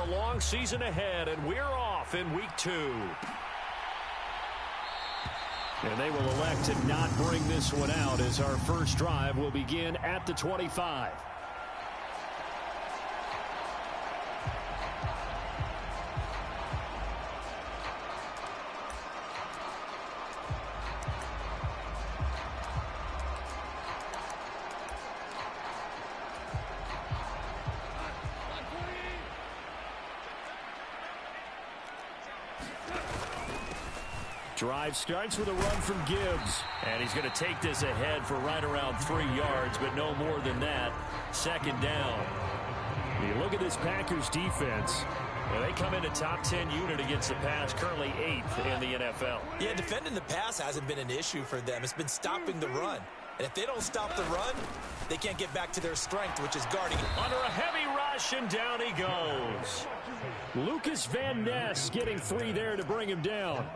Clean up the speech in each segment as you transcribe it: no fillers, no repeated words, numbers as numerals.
the long season ahead, and we're off in week 2. And they will elect to not bring this one out as our first drive will begin at the 25. Drive starts with a run from Gibbs. And he's going to take this ahead for right around 3 yards, but no more than that. Second down. You look at this Packers defense. Well, they come in a top 10 unit against the pass, currently 8th in the NFL. Yeah, defending the pass hasn't been an issue for them. It's been stopping the run. And if they don't stop the run, they can't get back to their strength, which is guarding it. Under a heavy rush, and down he goes. Lucas Van Ness getting 3 there to bring him down.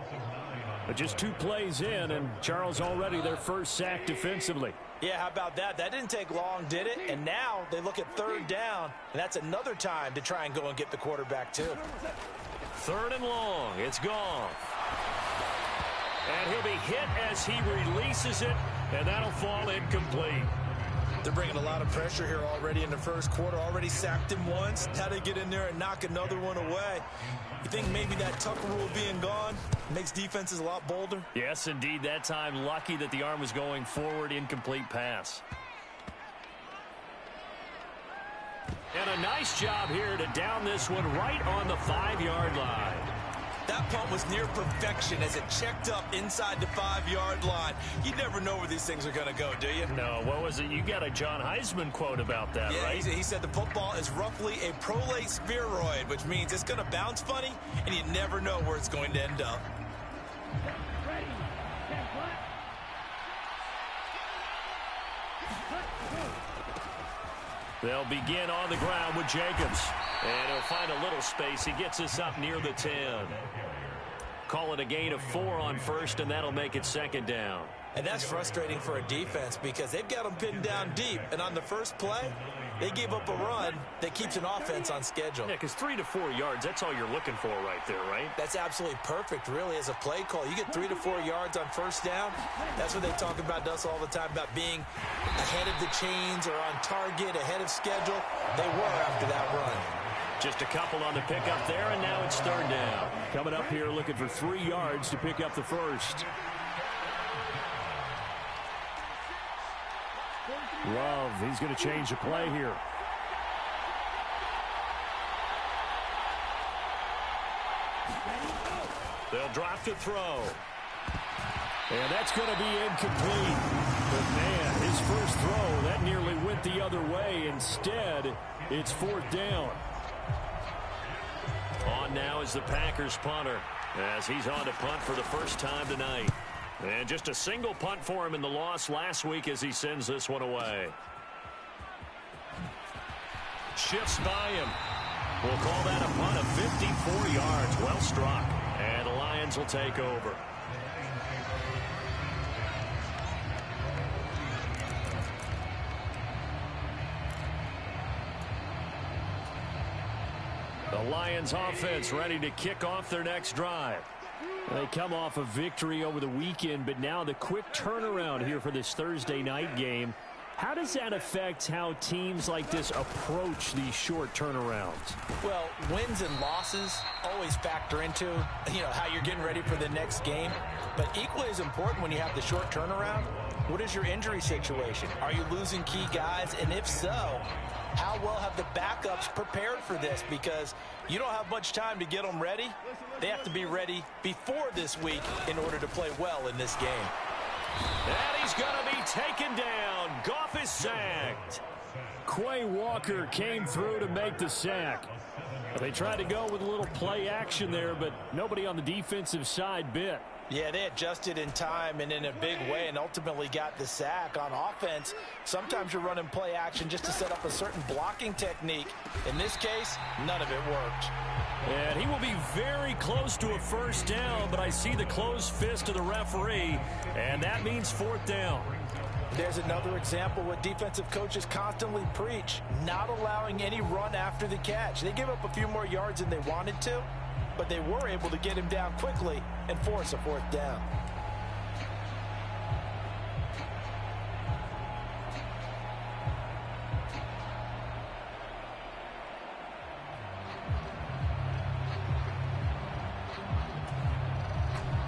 But just 2 plays in, and Charles already their first sack defensively. Yeah, how about that? That didn't take long, did it? And now they look at 3rd down, and that's another time to try and go and get the quarterback, too. 3rd and long. It's gone. And he'll be hit as he releases it, and that'll fall incomplete. They're bringing a lot of pressure here already in the first quarter. Already sacked him once. How to get in there and knock another one away. You think maybe that Tucker rule being gone makes defenses a lot bolder? Yes, indeed. That time, lucky that the arm was going forward. Incomplete pass. And a nice job here to down this one right on the 5-yard line. That punt was near perfection as it checked up inside the 5-yard line. You never know where these things are going to go, do you? No, what was it? You got a John Heisman quote about that, yeah, right? He said the football is roughly a prolate spheroid, which means it's going to bounce funny, and you never know where it's going to end up. They'll begin on the ground with Jacobs. And he'll find a little space. He gets us up near the 10. Call it a gain of 4 on first, and that'll make it 2nd down. And that's frustrating for a defense because they've got them pinned down deep. And on the first play, they gave up a run that keeps an offense on schedule. Yeah, because 3 to 4 yards, that's all you're looking for right there, right? That's absolutely perfect, really, as a play call. You get 3 to 4 yards on first down. That's what they talk about us all the time, about being ahead of the chains or on target, ahead of schedule. They were after that run. Just a couple on the pickup there, and now it's 3rd down. Coming up here looking for 3 yards to pick up the first. Love, he's going to change the play here. They'll drop to throw. And that's going to be incomplete. But, man, his first throw, that nearly went the other way. Instead, it's 4th down. On now is the Packers punter as he's on to punt for the first time tonight. And just a single punt for him in the loss last week as he sends this one away. Shifts by him. We'll call that a punt of 54 yards. Well struck. And the Lions will take over. The Lions offense ready to kick off their next drive. They come off a victory over the weekend, but now the quick turnaround here for this Thursday night game. How does that affect how teams like this approach these short turnarounds? Well, wins and losses always factor into, how you're getting ready for the next game. But equally as important when you have the short turnaround, what is your injury situation? Are you losing key guys? And if so, how well have the backups prepared for this? Because you don't have much time to get them ready. They have to be ready before this week in order to play well in this game. And he's going to be taken down. Goff is sacked. Quay Walker came through to make the sack. They tried to go with a little play action there, but nobody on the defensive side bit. Yeah, they adjusted in time and in a big way and ultimately got the sack. On offense, sometimes you're running play action just to set up a certain blocking technique. In this case, none of it worked. And he will be very close to a first down, but I see the closed fist of the referee, and that means fourth down. There's another example what defensive coaches constantly preach, not allowing any run after the catch. They give up a few more yards than they wanted to, but they were able to get him down quickly and force a fourth down.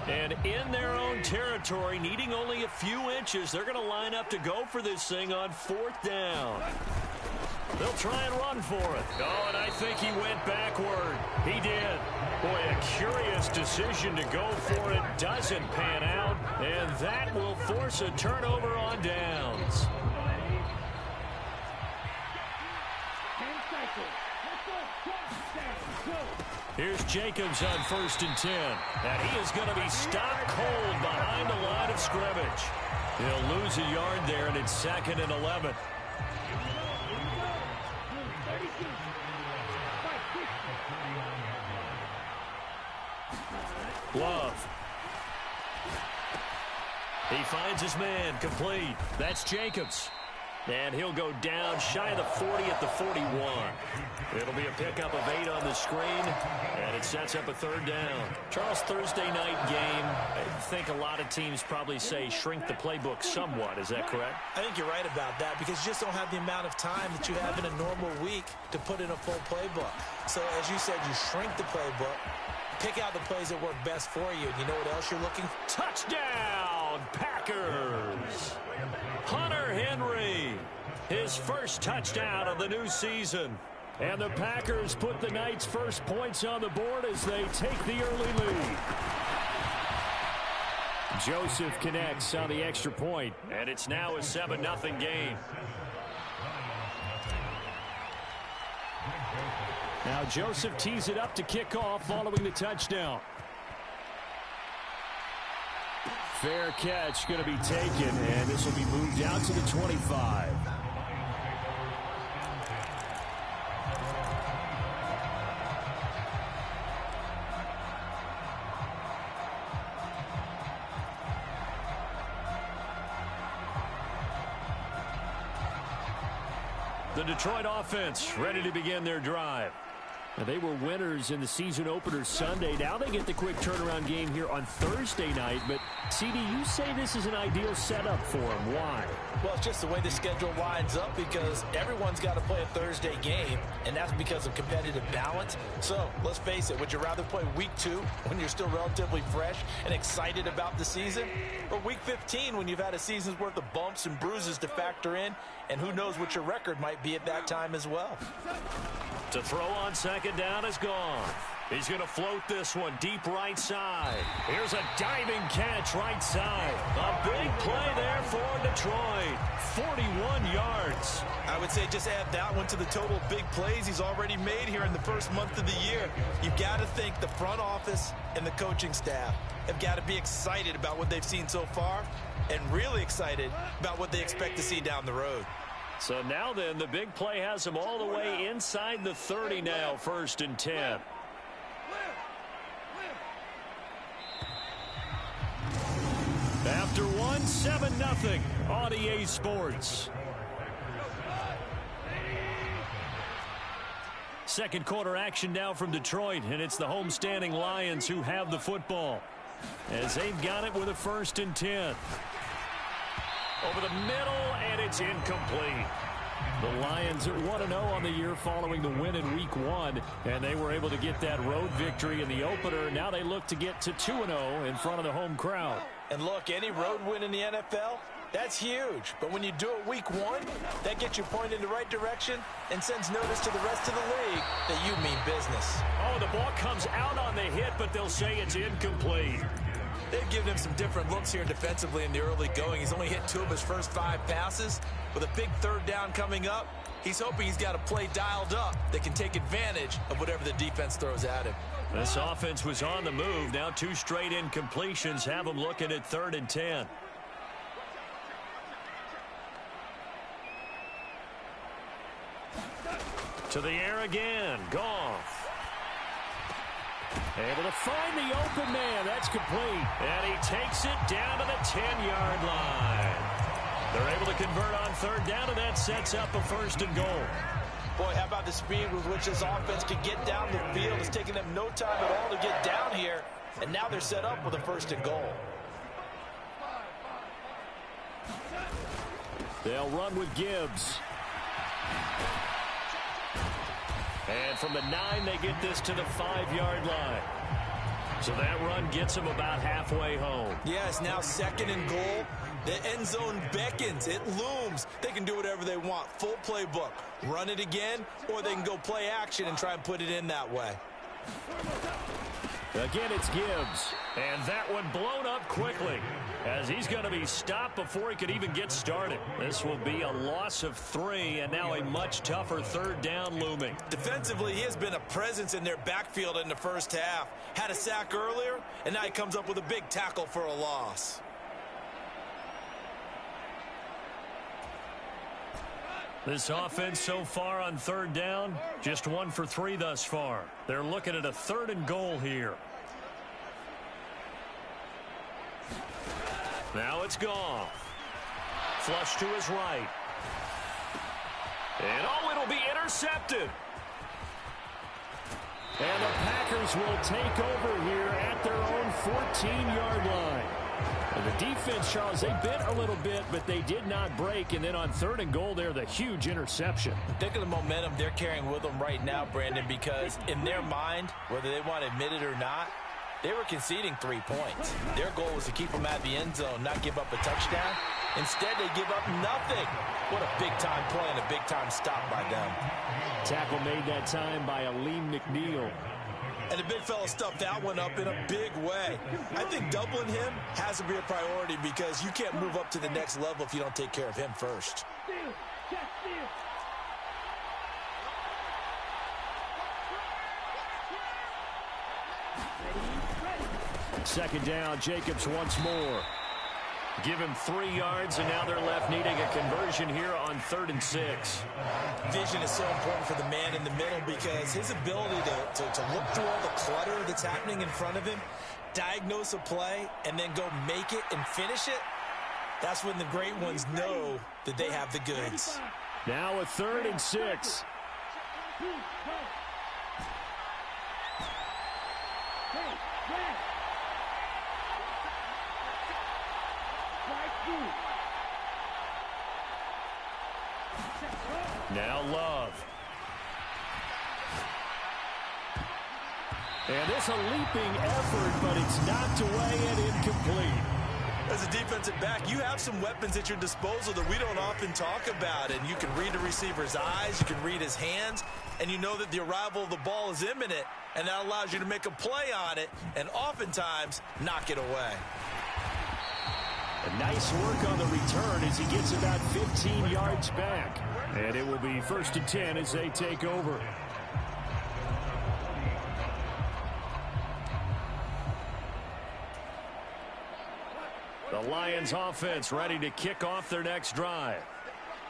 And in their own territory, needing only a few inches, they're going to line up to go for this thing on fourth down. They'll try and run for it. Oh, and I think he went backward. He did. Boy, a curious decision to go for it. Doesn't pan out, and that will force a turnover on downs. Here's Jacobs on 1st and 10. And he is going to be stopped cold behind the line of scrimmage. He'll lose a yard there, and it's 2nd and 11. Love. He finds his man, complete. That's Jacobs. And he'll go down shy of the 40 at the 41. It'll be a pickup of 8 on the screen, and it sets up a 3rd down. Charles, Thursday night game, I think a lot of teams probably say shrink the playbook somewhat. Is that correct? I think you're right about that because you just don't have the amount of time that you have in a normal week to put in a full playbook. So as you said, you shrink the playbook, pick out the plays that work best for you. And you know what else you're looking for? Touchdown, Packers! Hunter Henry, his first touchdown of the new season. And the Packers put the night's first points on the board as they take the early lead. Joseph connects on the extra point, and it's now a 7-0 game. Now Joseph tees it up to kick off following the touchdown. Fair catch going to be taken, and this will be moved out to the 25. The Detroit offense ready to begin their drive. Now, they were winners in the season opener Sunday. Now they get the quick turnaround game here on Thursday night. But, CD, you say this is an ideal setup for them. Why? Well, it's just the way the schedule lines up because everyone's got to play a Thursday game, and that's because of competitive balance. So, let's face it, would you rather play week 2 when you're still relatively fresh and excited about the season? Or week 15 when you've had a season's worth of bumps and bruises to factor in, and who knows what your record might be at that time as well? To throw on 2nd down is gone. He's going to float this one deep right side. Here's a diving catch right side. A big play there for Detroit. 41 yards. I would say just add that one to the total big plays he's already made here in the first month of the year. You've got to think the front office and the coaching staff have got to be excited about what they've seen so far and really excited about what they expect to see down the road. So now then, the big play has him all the way inside the 30 now, 1st and 10. After 7-0 on EA Sports. Second quarter action now from Detroit, and it's the homestanding Lions who have the football as they've got it with a 1st and 10. Over the middle, and it's incomplete. The Lions are 1-0 on the year following the win in Week 1, and they were able to get that road victory in the opener. Now they look to get to 2-0 in front of the home crowd. And look, any road win in the NFL, that's huge. But when you do it Week 1, that gets you pointed in the right direction and sends notice to the rest of the league that you mean business. Oh, the ball comes out on the hit, but they'll say it's incomplete. They've given him some different looks here defensively in the early going. He's only hit 2 of his first 5 passes. With a big 3rd down coming up, He's hoping he's got a play dialed up that can take advantage of whatever the defense throws at him. This offense was on the move. Now 2 straight incompletions have them looking at 3rd and 10. To the air again. Goff. Able to find the open man. That's complete. And he takes it down to the 10-yard line. They're able to convert on 3rd down, and that sets up a 1st and goal. Boy, how about the speed with which this offense can get down the field? It's taking them no time at all to get down here. And now they're set up with a 1st and goal. They'll run with Gibbs. And from the 9, they get this to the 5-yard line. So that run gets them about halfway home. Yeah, it's now 2nd and goal. The end zone beckons. It looms. They can do whatever they want. Full playbook. Run it again, or they can go play action and try and put it in that way. Again, it's Gibbs. And that one blown up quickly, as he's going to be stopped before he could even get started. This will be a loss of 3, and now a much tougher 3rd down looming. Defensively, he has been a presence in their backfield in the first half. Had a sack earlier, and now he comes up with a big tackle for a loss. This offense so far on 3rd down, just 1 for 3 thus far. They're looking at a 3rd and goal here. Now it's Goff. Flush to his right. And oh, it'll be intercepted. And the Packers will take over here at their own 14-yard line. And the defense, Charles, they bit a little bit, but they did not break. And then on 3rd and goal there, the huge interception. Think of the momentum they're carrying with them right now, Brandon, because in their mind, whether they want to admit it or not, they were conceding 3 points. Their goal was to keep them at the end zone, not give up a touchdown. Instead, they give up nothing. What a big-time play and a big-time stop by them. Tackle made that time by Aleem McNeil. And the big fella stuffed that one up in a big way. I think doubling him has to be a priority because you can't move up to the next level if you don't take care of him first. Second down, Jacobs once more. Give him 3 yards, and now they're left needing a conversion here on 3rd and 6. Vision is so important for the man in the middle because his ability to look through all the clutter that's happening in front of him, diagnose a play, and then go make it and finish it, that's when the great ones know that they have the goods. Now a 3rd and 6. Now Love. And it's a leaping effort, but it's knocked away and incomplete. As a defensive back, you have some weapons at your disposal that we don't often talk about. And you can read the receiver's eyes, you can read his hands, and you know that the arrival of the ball is imminent, and that allows you to make a play on it and oftentimes knock it away. A nice work on the return as he gets about 15 yards back. And it will be 1st and 10 as they take over. The Lions offense ready to kick off their next drive.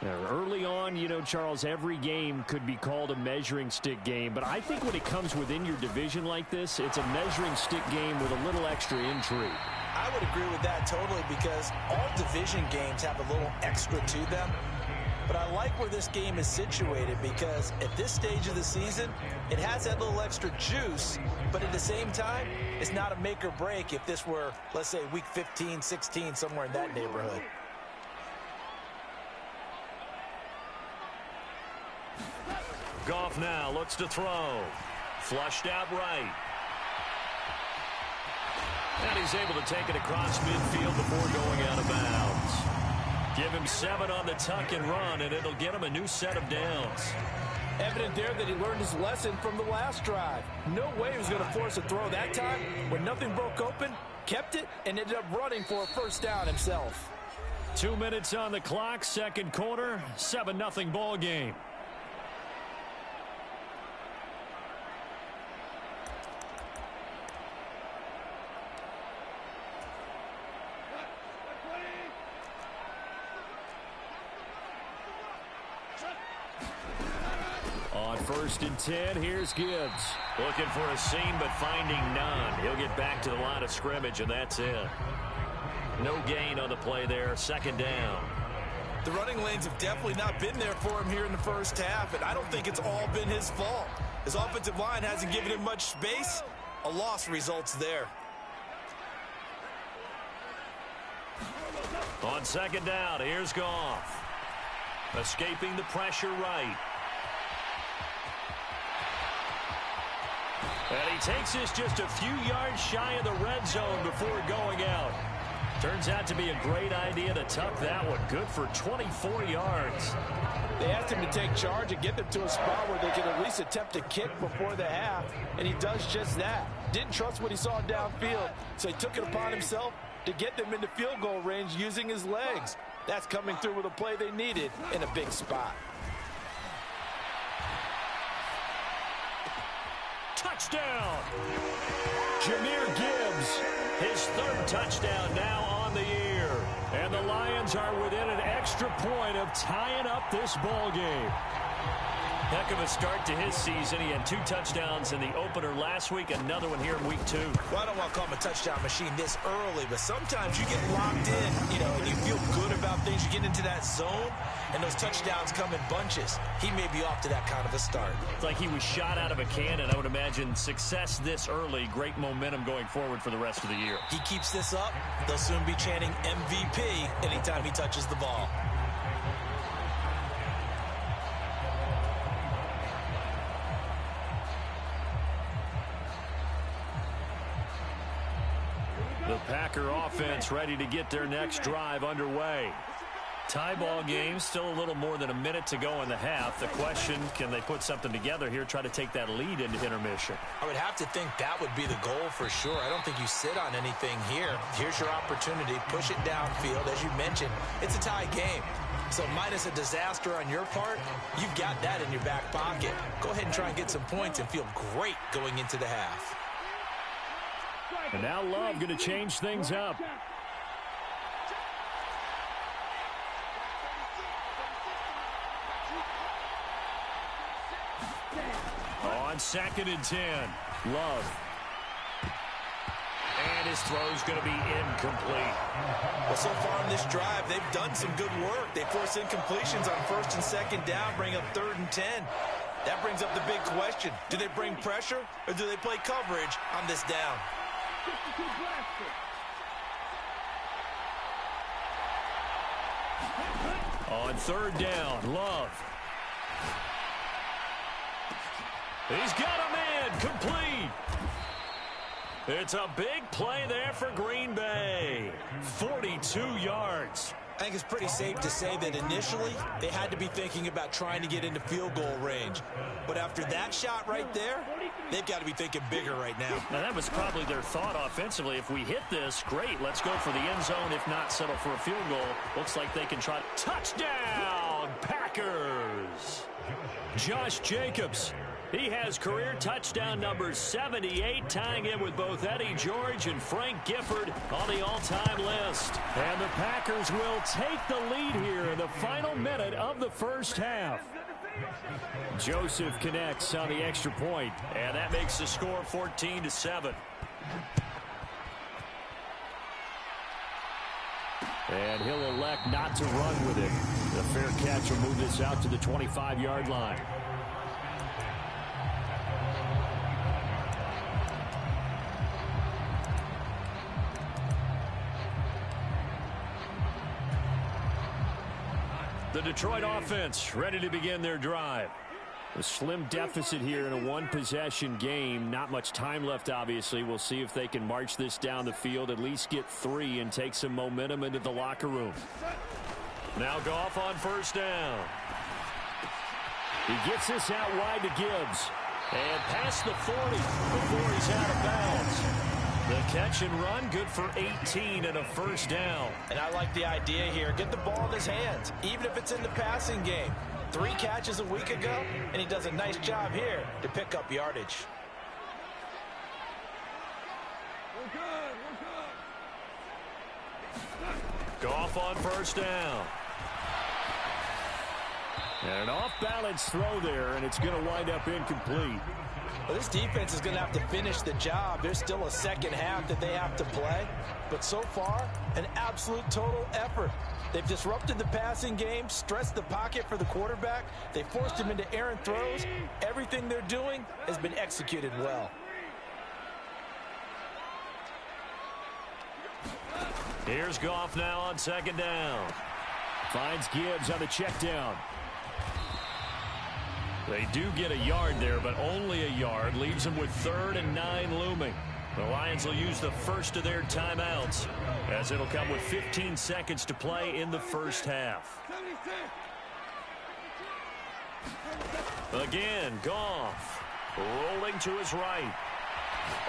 Now, early on, you know, Charles, every game could be called a measuring stick game. But I think when it comes within your division like this, it's a measuring stick game with a little extra intrigue. I would agree with that totally because all division games have a little extra to them. But I like where this game is situated because at this stage of the season, it has that little extra juice, but at the same time, it's not a make or break if this were, let's say, week 15, 16, somewhere in that neighborhood. Goff now looks to throw. Flushed out right. And he's able to take it across midfield before going out of bounds. Give him 7 on the tuck and run, and it'll get him a new set of downs. Evident there that he learned his lesson from the last drive. No way he was going to force a throw that time. When nothing broke open, kept it, and ended up running for a 1st down himself. 2 minutes on the clock, 2nd quarter, 7-0 ball game. 1st and 10. Here's Gibbs. Looking for a seam, but finding none. He'll get back to the line of scrimmage, and that's it. No gain on the play there. 2nd down. The running lanes have definitely not been there for him here in the first half, and I don't think it's all been his fault. His offensive line hasn't given him much space. A loss results there. On 2nd down, here's Goff. Escaping the pressure right. And he takes this just a few yards shy of the red zone before going out. Turns out to be a great idea to tuck that one. Good for 24 yards. They asked him to take charge and get them to a spot where they could at least attempt to kick before the half, and he does just that. Didn't trust what he saw downfield, so he took it upon himself to get them into field goal range using his legs. That's coming through with a play they needed in a big spot. Touchdown! Jahmyr Gibbs, his 3rd touchdown now on the year. And the Lions are within an extra point of tying up this ball game. Heck of a start to his season. He had 2 touchdowns in the opener last week, another one here in week 2. Well, I don't want to call him a touchdown machine this early, but sometimes you get locked in, and you feel good about things. You get into that zone, and those touchdowns come in bunches. He may be off to that kind of a start. It's like he was shot out of a cannon. I would imagine success this early, great momentum going forward for the rest of the year. He keeps this up, they'll soon be chanting MVP anytime he touches the ball. The Packer offense ready to get their next drive underway. Tie ball game, still a little more than a minute to go in the half. The question, can they put something together here, try to take that lead into intermission? I would have to think that would be the goal for sure. I don't think you sit on anything here. Here's your opportunity. Push it downfield. As you mentioned, it's a tie game. So minus a disaster on your part, you've got that in your back pocket. Go ahead and try and get some points and feel great going into the half. And now Love going to change things up. On 2nd and 10, Love. And his throw's going to be incomplete. Well, so far in this drive, they've done some good work. They force incompletions on 1st and 2nd down, bring up 3rd and 10. That brings up the big question. Do they bring pressure or do they play coverage on this down? On 3rd down, Love. He's got a man, complete. It's a big play there for Green Bay. 42 yards. I think it's pretty safe to say that initially they had to be thinking about trying to get into field goal range. But after that shot right there, they've got to be thinking bigger right now. Now, that was probably their thought offensively. If we hit this, great. Let's go for the end zone. If not, settle for a field goal. Looks like they can try. Touchdown, Packers. Josh Jacobs. He has career touchdown number 78, tying in with both Eddie George and Frank Gifford on the all-time list. And the Packers will take the lead here in the final minute of the first half. Joseph connects on the extra point, and that makes the score 14-7. And he'll elect not to run with it. The fair catch will move this out to the 25-yard line. The Detroit offense ready to begin their drive. A slim deficit here in a one-possession game. Not much time left, obviously. We'll see if they can march this down the field, at least get 3, and take some momentum into the locker room. Now Goff on 1st down. He gets this out wide to Gibbs. And past the 40 before he's out of bounds. The catch and run, good for 18 and a 1st down. And I like the idea here. Get the ball in his hands, even if it's in the passing game. 3 catches a week ago, and he does a nice job here to pick up yardage. Goff on 1st down. And an off-balance throw there, and it's going to wind up incomplete. Well, this defense is going to have to finish the job. There's still a second half that they have to play. But so far, an absolute total effort. They've disrupted the passing game, stressed the pocket for the quarterback. They forced him into errant throws. Everything they're doing has been executed well. Here's Goff now on second down. Finds Gibbs on the check down. They do get a yard there, but only a yard. Leaves them with 3rd and 9 looming. The Lions will use the first of their timeouts, as it'll come with 15 seconds to play in the first half. Again, Goff rolling to his right.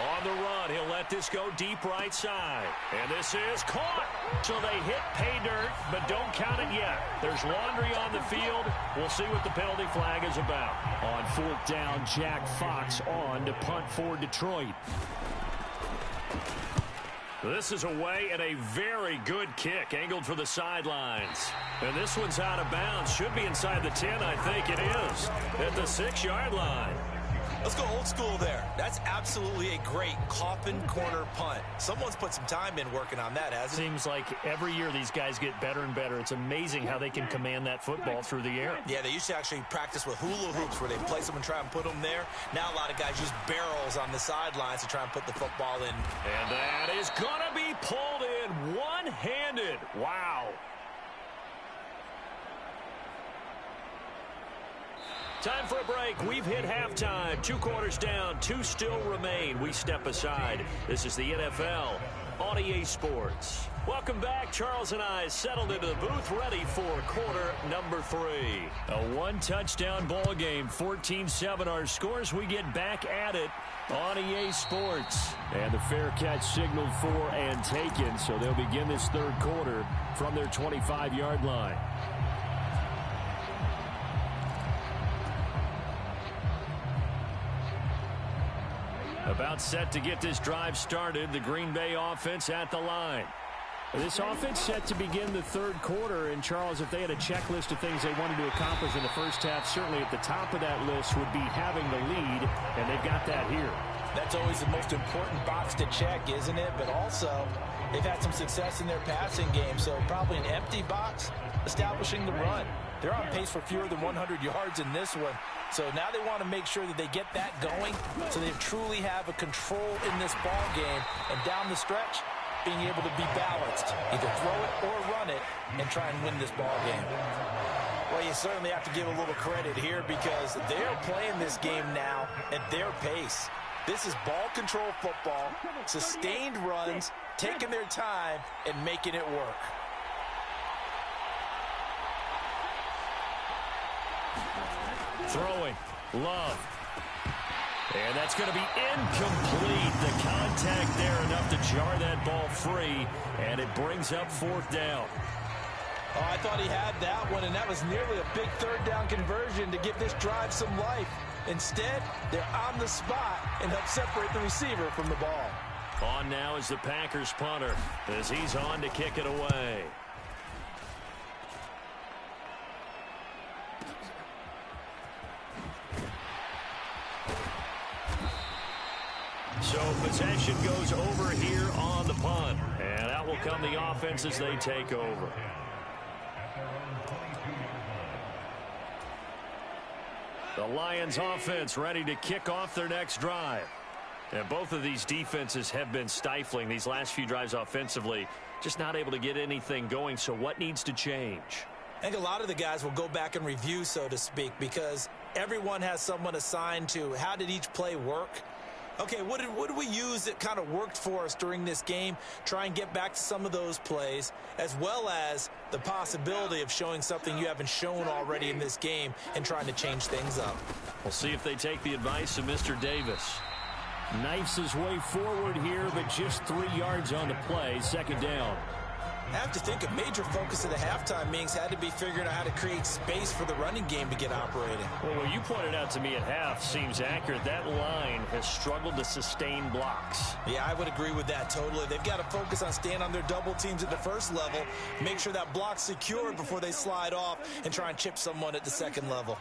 On the run, he'll let this go deep right side. And this is caught. So they hit pay dirt, but don't count it yet. There's laundry on the field. We'll see what the penalty flag is about. On 4th down, Jack Fox on to punt for Detroit. This is away and a very good kick, angled for the sidelines. And this one's out of bounds. Should be inside the 10, I think it is. At the 6-yard line. Let's go old school there. That's absolutely a great coffin corner punt. Someone's put some time in working on that, hasn't it? Seems like every year these guys get better and better. It's amazing how they can command that football through the air. Yeah, they used to actually practice with hula hoops where they place them and try and put them there. Now a lot of guys use barrels on the sidelines to try and put the football in. And that is going to be pulled in one-handed. Wow. Time for a break. We've hit halftime. 2 quarters down. 2 still remain. We step aside. This is the NFL on EA Sports. Welcome back. Charles and I settled into the booth, ready for quarter number 3. A 1-touchdown ball game. 14-7 our scores. We get back at it on EA Sports. And the fair catch signaled for and taken. So they'll begin this 3rd quarter from their 25-yard line. About set to get this drive started. The Green Bay offense at the line. This offense set to begin the 3rd quarter. And, Charles, if they had a checklist of things they wanted to accomplish in the first half, certainly at the top of that list would be having the lead, and they've got that here. That's always the most important box to check, isn't it? But also, they've had some success in their passing game, so probably an empty box establishing the run. They're on pace for fewer than 100 yards in this one. So now they want to make sure that they get that going so they truly have a control in this ball game. And down the stretch, being able to be balanced. Either throw it or run it and try and win this ball game. Well, you certainly have to give a little credit here because they're playing this game now at their pace. This is ball control football, sustained runs, taking their time and making it work. Throwing, Love. And that's going to be incomplete. The contact there enough to jar that ball free, and it brings up 4th down. Oh, I thought he had that one, and that was nearly a big 3rd down conversion to give this drive some life. Instead, they're on the spot and help separate the receiver from the ball. On now is the Packers punter as he's on to kick it away. So possession goes over here on the punt. And out will come the offense as they take over. The Lions offense ready to kick off their next drive. And both of these defenses have been stifling these last few drives offensively. Just not able to get anything going. So what needs to change? I think a lot of the guys will go back and review, so to speak, because everyone has someone assigned to how did each play work. Okay, what did we use that kind of worked for us during this game? Try and get back to some of those plays, as well as the possibility of showing something you haven't shown already in this game and trying to change things up. We'll see if they take the advice of Mr. Davis. Knifes his way forward here, but just 3 yards on the play. 2nd down. I have to think a major focus of the halftime meetings had to be figuring out how to create space for the running game to get operating. Well, what you pointed out to me at half seems accurate. That line has struggled to sustain blocks. Yeah, I would agree with that totally. They've got to focus on staying on their double teams at the first level, make sure that block's secure before they slide off and try and chip someone at the second level.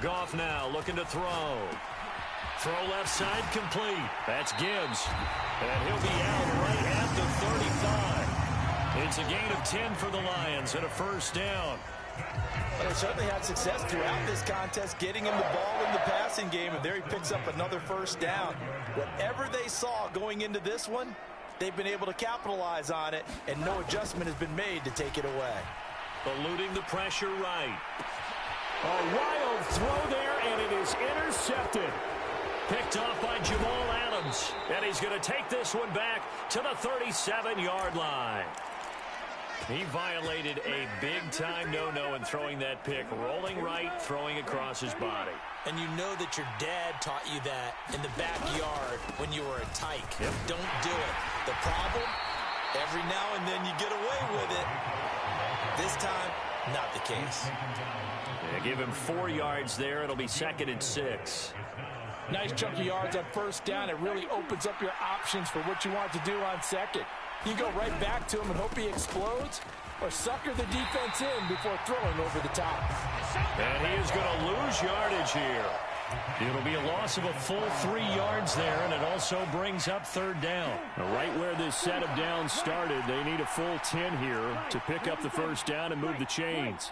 Goff now looking to throw. Throw left side complete. That's Gibbs. And he'll be out right at the 35. It's a gain of 10 for the Lions and a first down. They certainly had success throughout this contest getting him the ball in the passing game, and there he picks up another first down. Whatever they saw going into this one, they've been able to capitalize on it, and no adjustment has been made to take it away. Eluding the pressure right. A wild throw there, and it is intercepted. Picked off by Jamal Adams. And he's going to take this one back to the 37-yard line. He violated a big-time no-no in throwing that pick. Rolling right, throwing across his body. And you know that your dad taught you that in the backyard when you were a tyke. Yep. Don't do it. The problem, every now and then you get away with it. This time, not the case. Yeah, give him 4 yards there. It'll be 2nd and 6. Nice chunky yards on first down. It really opens up your options for what you want to do on second. You go right back to him and hope he explodes, or sucker the defense in before throwing over the top. And he is going to lose yardage here. It'll be a loss of a full 3 yards there, and it also brings up 3rd down. Right where this set of downs started, they need a full 10 here to pick up the first down and move the chains.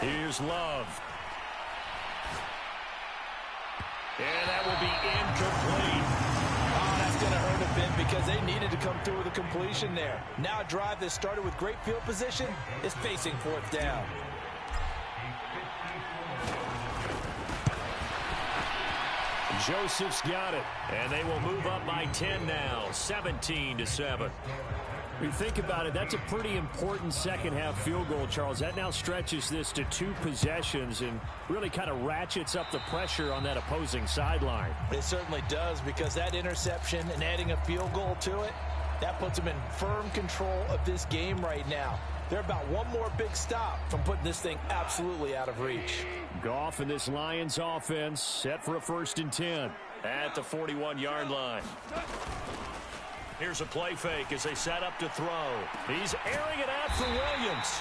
Here's Love. And that will be incomplete. Oh, that's going to hurt a bit because they needed to come through with a completion there. Now a drive that started with great field position is facing 4th down. Joseph's got it. And they will move up by 10 now, 17-7. When you think about it, that's a pretty important second-half field goal, Charles. That now stretches this to 2 possessions and really kind of ratchets up the pressure on that opposing sideline. It certainly does, because that interception and adding a field goal to it, that puts them in firm control of this game right now. They're about one more big stop from putting this thing absolutely out of reach. Goff and this Lions offense set for a 1st and 10 at the 41-yard line. Here's a play fake as they set up to throw. He's airing it out for Williams.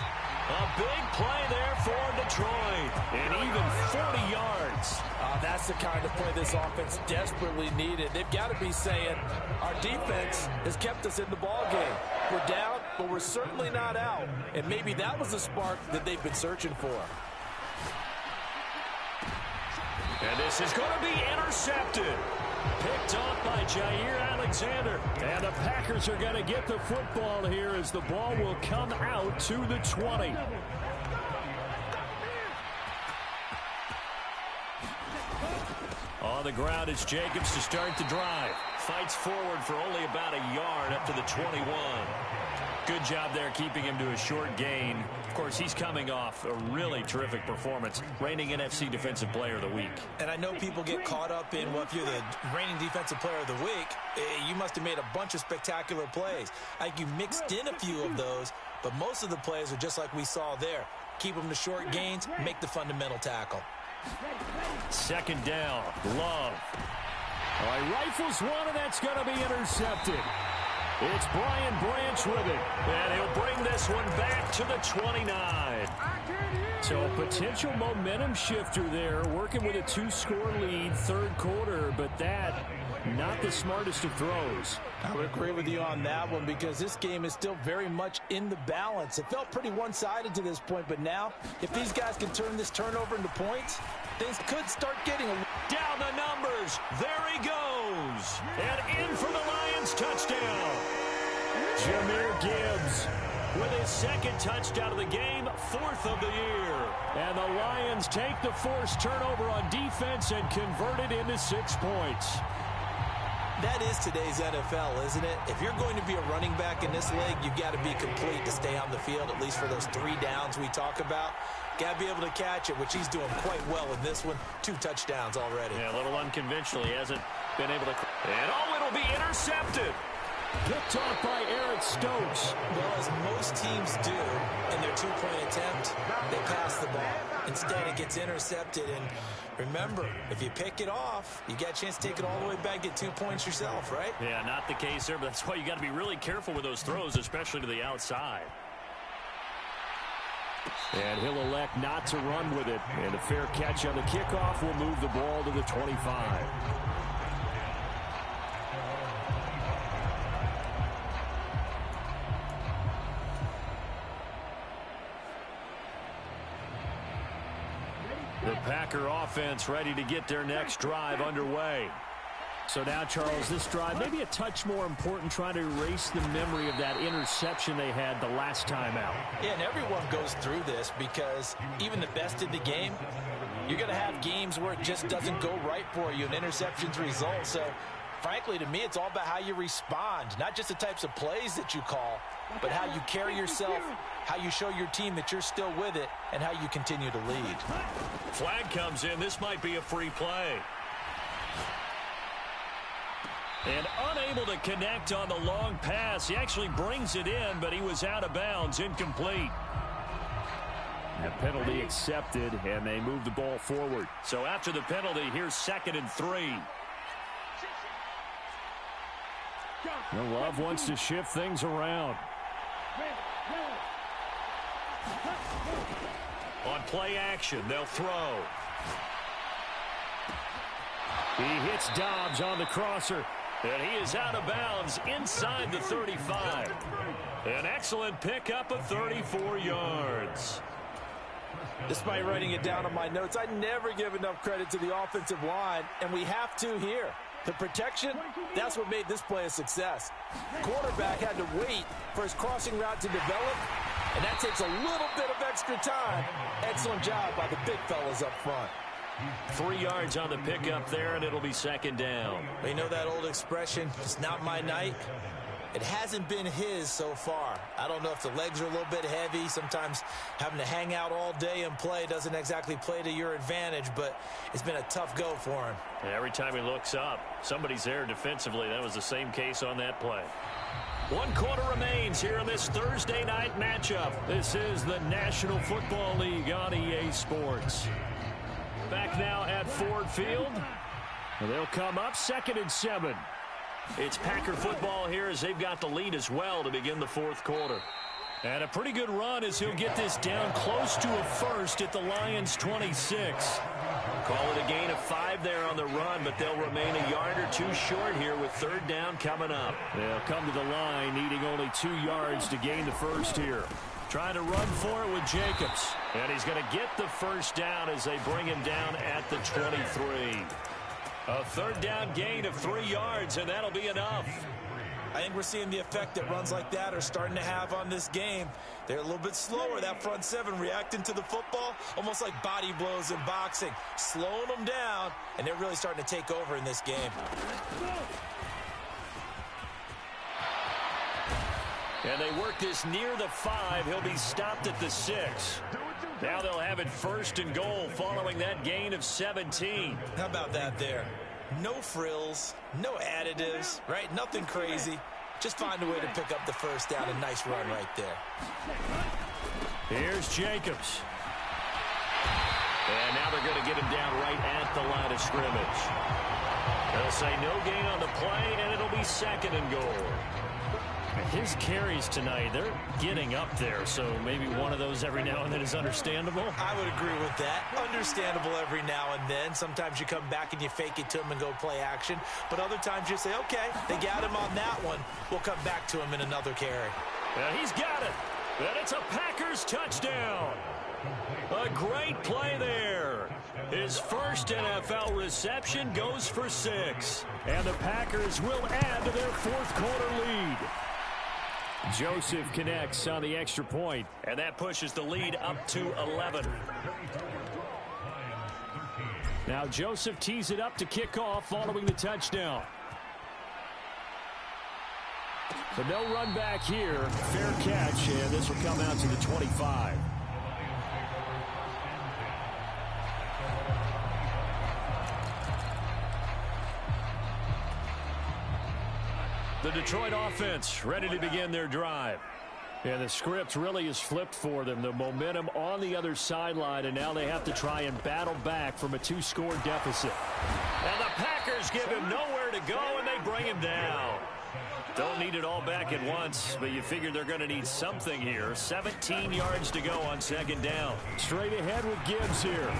A big play there for Detroit. And even 40 yards. That's the kind of play this offense desperately needed. They've got to be saying, our defense has kept us in the ballgame. We're down, but we're certainly not out. And maybe that was the spark that they've been searching for. And this is going to be intercepted. Picked off by Jair Alexander. And the Packers are going to get the football here as the ball will come out to the 20. On the ground, it's Jacobs to start the drive. Fights forward for only about a yard up to the 21. Good job there keeping him to a short gain. Of course, he's coming off a really terrific performance, reigning NFC Defensive Player of the Week. And I know people get caught up in, well, if you're the reigning Defensive Player of the Week, you must have made a bunch of spectacular plays. I think you mixed in a few of those, but most of the plays are just like we saw there. Keep them to short gains, make the fundamental tackle. 2nd down, Love. All right, rifles one, and that's going to be intercepted. It's Brian Branch with it, and he'll bring this one back to the 29. So a potential momentum shifter there, working with a 2-score lead, 3rd quarter, but that, not the smartest of throws. I would agree with you on that one, because this game is still very much in the balance. It felt pretty one-sided to this point, but now, if these guys can turn this turnover into points, things could start getting down the numbers. There he goes. And in for the Lions touchdown. Jahmyr Gibbs with his 2nd touchdown of the game, 4th of the year. And the Lions take the forced turnover on defense and convert it into 6 points. That is today's NFL, isn't it? If you're going to be a running back in this league, you've got to be complete to stay on the field, at least for those 3 downs we talk about. Got to be able to catch it, which he's doing quite well in this one. 2 touchdowns already. Yeah, a little unconventional. He hasn't been able to... And it'll be intercepted. Picked off by Eric Stokes. Well, as most teams do in their 2-point attempt, they pass the ball. Instead, it gets intercepted. And remember, if you pick it off, you got a chance to take it all the way back, get 2 points yourself, right? Yeah, not the case there, but that's why you got to be really careful with those throws, especially to the outside. And he'll elect not to run with it. And a fair catch on the kickoff will move the ball to the 25. The Packer offense ready to get their next drive underway. So now, Charles, this drive maybe a touch more important, trying to erase the memory of that interception they had the last time out. Yeah, and everyone goes through this because even the best in the game, you're going to have games where it just doesn't go right for you, and interceptions result. So, frankly, to me, it's all about how you respond, not just the types of plays that you call, but how you carry yourself, how you show your team that you're still with it, and how you continue to lead. Flag comes in. This might be a free play. And unable to connect on the long pass. He actually brings it in, but he was out of bounds, incomplete. The penalty accepted, and they move the ball forward. So after the penalty, here's 2nd and 3. Love wants to shift things around. On play action, they'll throw. He hits Dobbs on the crosser. And he is out of bounds inside the 35. An excellent pickup of 34 yards. Despite writing it down on my notes, I never give enough credit to the offensive line, and we have to here. The protection, that's what made this play a success. Quarterback had to wait for his crossing route to develop, and that takes a little bit of extra time. Excellent job by the big fellas up front. 3 yards on the pickup there, and it'll be 2nd down. You know that old expression, it's not my night? It hasn't been his so far. I don't know if the legs are a little bit heavy. Sometimes having to hang out all day and play doesn't exactly play to your advantage, but it's been a tough go for him. Every time he looks up, somebody's there defensively. That was the same case on that play. 1 quarter remains here in this Thursday night matchup. This is the National Football League on EA Sports. Back now at Ford Field. They'll come up 2nd and 7. It's Packer football here as they've got the lead as well to begin the 4th quarter. And a pretty good run as he'll get this down close to a first at the Lions' 26. Call it a gain of 5 there on the run, but they'll remain a yard or 2 short here with 3rd down coming up. They'll come to the line needing only 2 yards to gain the first here. Trying to run for it with Jacobs. And he's going to get the first down as they bring him down at the 23. A 3rd down gain of 3 yards, and that'll be enough. I think we're seeing the effect that runs like that are starting to have on this game. They're a little bit slower, that front 7, reacting to the football, almost like body blows in boxing, slowing them down, and they're really starting to take over in this game. And they work this near the 5. He'll be stopped at the 6. Now they'll have it 1st and goal following that gain of 17. How about that there? No frills, no additives, right? Nothing crazy. Just find a way to pick up the first down. A nice run right there. Here's Jacobs. And now they're going to get him down right at the line of scrimmage. They'll say no gain on the play, and it'll be 2nd and goal. His carries tonight, they're getting up there, so maybe one of those every now and then is understandable. I would agree with that. Understandable every now and then. Sometimes you come back and you fake it to him and go play action. But other times you say, okay, they got him on that one. We'll come back to him in another carry. He's got it. And it's a Packers touchdown. A great play there. His first NFL reception goes for 6. And the Packers will add to their 4th quarter lead. Joseph connects on the extra point, and that pushes the lead up to 11. Now Joseph tees it up to kick off following the touchdown. But no run back here. Fair catch, and this will come out to the 25. The Detroit offense ready to begin their drive. And the script really is flipped for them. The momentum on the other sideline, and now they have to try and battle back from a 2-score deficit. And the Packers give him nowhere to go, and they bring him down. Don't need it all back at once, but you figure they're going to need something here. 17 yards to go on second down. Straight ahead with Gibbs here.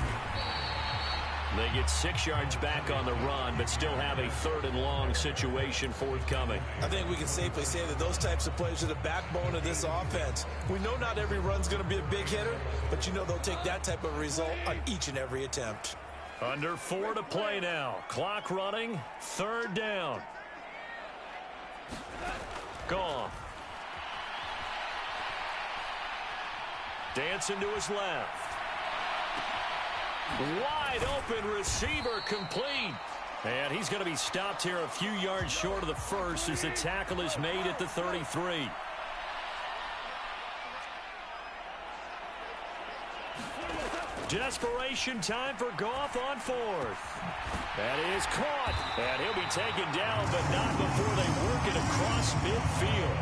They get 6 yards back on the run, but still have a 3rd and long situation forthcoming. I think we can safely say that those types of plays are the backbone of this offense. We know not every run's going to be a big hitter, but you know they'll take that type of result on each and every attempt. Under 4 to play now. Clock running. 3rd down. Gone. Dancing to his left. Wide open receiver complete. And he's going to be stopped here a few yards short of the first as the tackle is made at the 33. Desperation time for Goff on 4th. That is caught. And he'll be taken down, but not before they work it across midfield.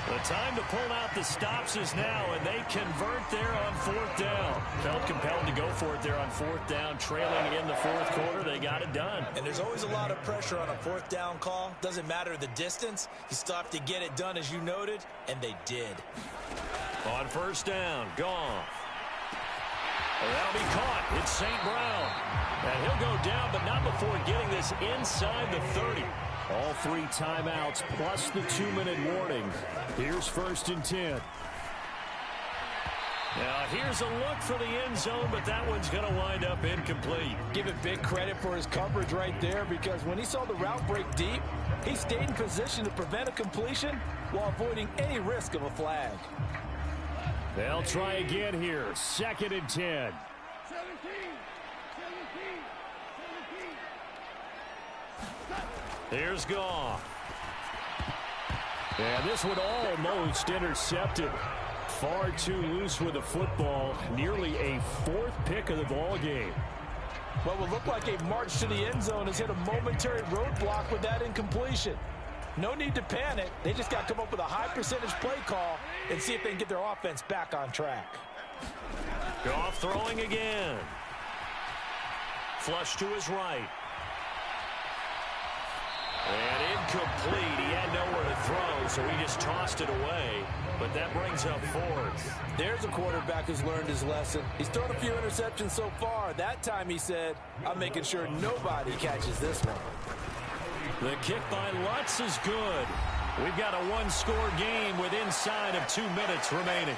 The time to pull out the stops is now, and they convert there on 4th down. Felt compelled to go for it there on 4th down, trailing in the 4th quarter. They got it done. And there's always a lot of pressure on a 4th down call. Doesn't matter the distance. You stop to get it done, as you noted, and they did. On 1st down, Goff. That'll be caught. It's St. Brown. And he'll go down, but not before getting this inside the 30. All 3 timeouts plus the 2-minute warning. Here's 1st and 10. Now, here's a look for the end zone, but that one's going to wind up incomplete. Give it big credit for his coverage right there, because when he saw the route break deep, he stayed in position to prevent a completion while avoiding any risk of a flag. They'll try again here. 2nd and 10. Here's Goff. And this one almost intercepted. Far too loose with the football. Nearly a 4th pick of the ball game. What will look like a march to the end zone has hit a momentary roadblock with that incompletion. No need to panic. They just got to come up with a high percentage play call and see if they can get their offense back on track. Goff throwing again. Flush to his right. And incomplete. He had nowhere to throw, so he just tossed it away. But that brings up 4th. There's a quarterback who's learned his lesson. He's thrown a few interceptions so far. That time he said, I'm making sure nobody catches this one. The kick by Lutz is good. We've got a 1-score game with inside of 2 minutes remaining.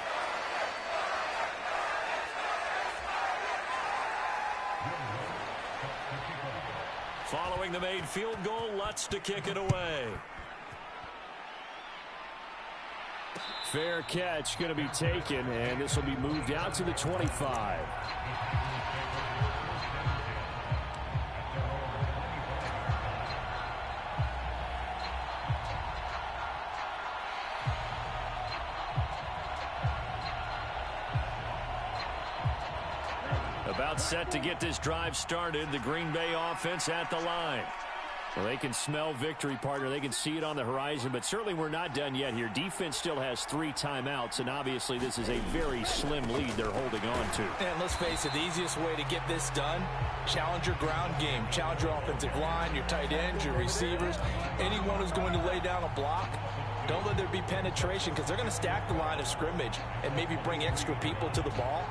Following the made field goal, Lutz to kick it away. Fair catch going to be taken, and this will be moved out to the 25. About set to get this drive started. The Green Bay offense at the line. Well, they can smell victory, partner. They can see it on the horizon, but certainly we're not done yet here. Defense still has 3 timeouts, and obviously this is a very slim lead they're holding on to. And let's face it, the easiest way to get this done, challenge your ground game. Challenge your offensive line, your tight ends, your receivers, anyone who's going to lay down a block. Don't let there be penetration, because they're going to stack the line of scrimmage and maybe bring extra people to the ball.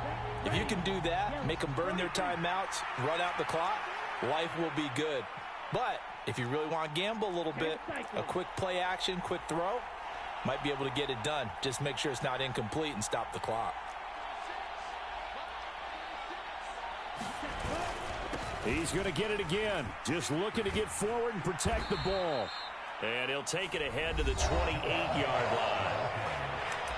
If you can do that, make them burn their timeouts, run out the clock, life will be good. But if you really want to gamble a little bit, a quick play action, quick throw, might be able to get it done. Just make sure it's not incomplete and stop the clock. He's going to get it again. Just looking to get forward and protect the ball. And he'll take it ahead to the 28-yard line.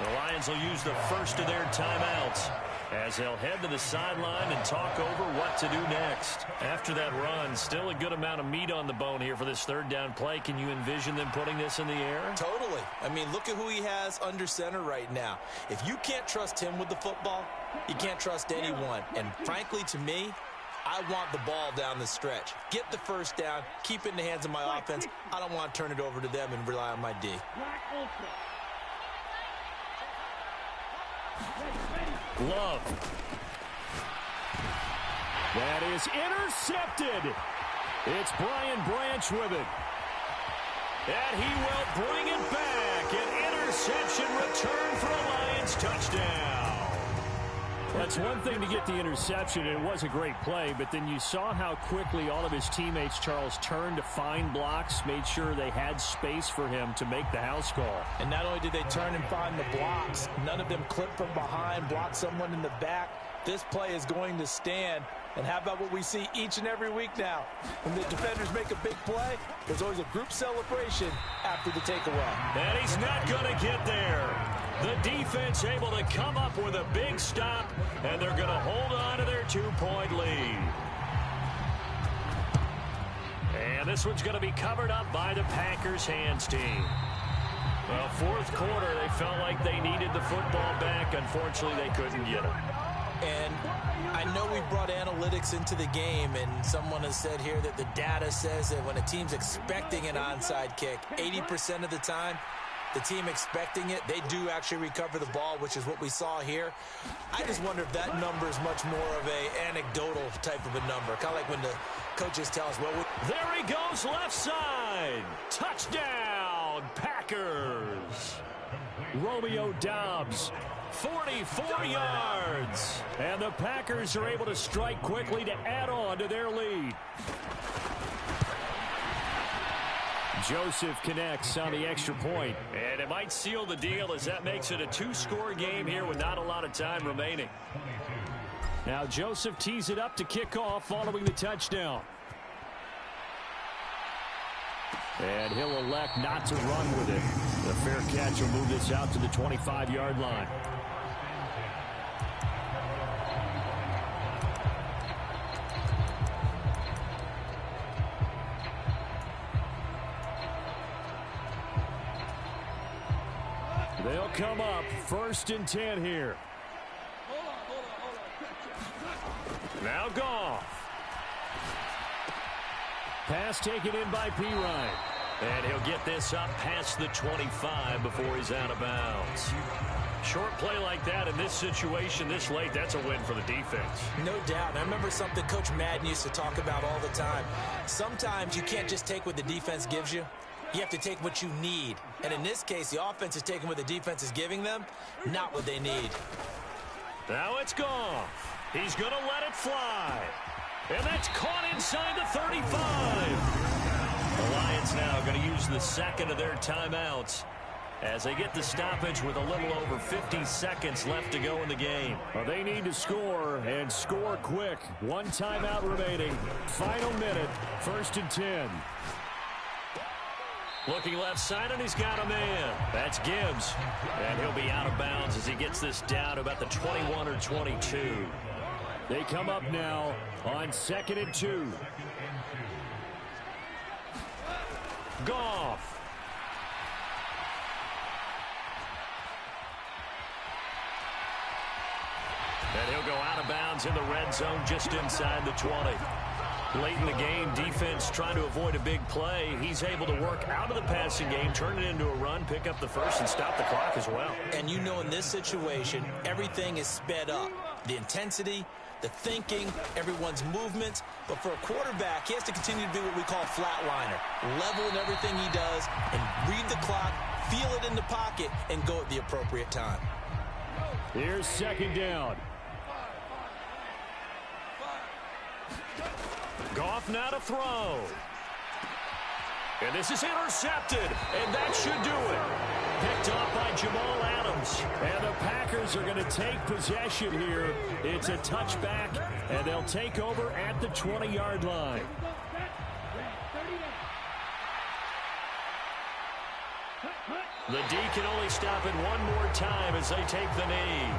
The Lions will use the first of their timeouts. as they'll head to the sideline and talk over what to do next. After that run, still a good amount of meat on the bone here for this third down play. Can you envision them putting this in the air? Totally. I mean, look at who he has under center right now. If you can't trust him with the football, you can't trust anyone. And frankly, to me, I want the ball down the stretch. Get the first down, keep it in the hands of my offense. I don't want to turn it over to them and rely on my D. Love. That is intercepted. It's Brian Branch with it. And he will bring it back. An interception return for a Lions touchdown. That's one thing to get the interception, and it was a great play, but then you saw how quickly all of his teammates, Charles, turned to find blocks, made sure they had space for him to make the house call. And not only did they turn and find the blocks, none of them clipped from behind, blocked someone in the back. This play is going to stand. And how about what we see each and every week now? When the defenders make a big play, there's always a group celebration after the takeaway. And he's not going to get there. The defense able to come up with a big stop, and they're going to hold on to their 2-point lead. And this one's going to be covered up by the Packers hands team. Well, fourth quarter, they felt like they needed the football back. Unfortunately, they couldn't get it. And I know we brought analytics into the game, and someone has said here that the data says that when a team's expecting an onside kick, 80% of the time, the team expecting it, they do actually recover the ball, which is what we saw here. I just wonder if that number is much more of a anecdotal type of a number, kind of like when the coaches tell us, well, there he goes, left side. Touchdown, Packers. Romeo Doubs, 44 yards. And the Packers are able to strike quickly to add on to their lead. Joseph connects on the extra point. And it might seal the deal as that makes it a 2-score game here with not a lot of time remaining. Now Joseph tees it up to kick off following the touchdown. And he'll elect not to run with it. The fair catch will move this out to the 25-yard line. They'll come up 1st and 10 here. Now Goff. Pass taken in by Pirine. And he'll get this up past the 25 before he's out of bounds. Short play like that in this situation this late, that's a win for the defense. No doubt. I remember something Coach Madden used to talk about all the time. Sometimes you can't just take what the defense gives you. You have to take what you need. And in this case, the offense is taking what the defense is giving them, not what they need. Now it's Goff. He's going to let it fly. And that's caught inside the 35. The Lions now going to use the second of their timeouts as they get the stoppage with a little over 50 seconds left to go in the game. Well, they need to score, and score quick. 1 timeout remaining. Final minute, 1st and 10. Looking left side, and he's got a man. That's Gibbs. And he'll be out of bounds as he gets this down to about the 21 or 22. They come up now on 2nd and 2. Goff. And he'll go out of bounds in the red zone just inside the 20. Late in the game, defense trying to avoid a big play. He's able to work out of the passing game, turn it into a run, pick up the first, and stop the clock as well. And you know in this situation, everything is sped up. The intensity, the thinking, everyone's movements. But for a quarterback, he has to continue to be what we call flatliner. Level in everything he does and read the clock, feel it in the pocket, and go at the appropriate time. Here's 2nd down. Goff now to throw. And this is intercepted. And that should do it. Picked off by Jamal Adams. And the Packers are going to take possession here. It's a touchback, and they'll take over at the 20-yard line. The D can only stop it one more time as they take the knee.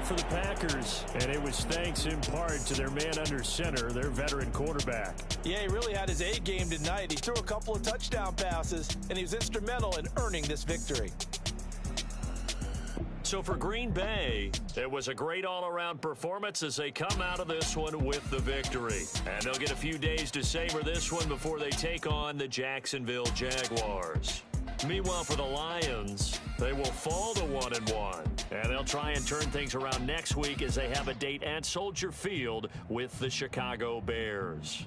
for the Packers, and it was thanks in part to their man under center, their veteran quarterback. Yeah, he really had his A game tonight. He threw a couple of touchdown passes, and he was instrumental in earning this victory. So for Green Bay, it was a great all-around performance as they come out of this one with the victory. And they'll get a few days to savor this one before they take on the Jacksonville Jaguars. Meanwhile, for the Lions, they will fall to 1-1. And they'll try and turn things around next week as they have a date at Soldier Field with the Chicago Bears.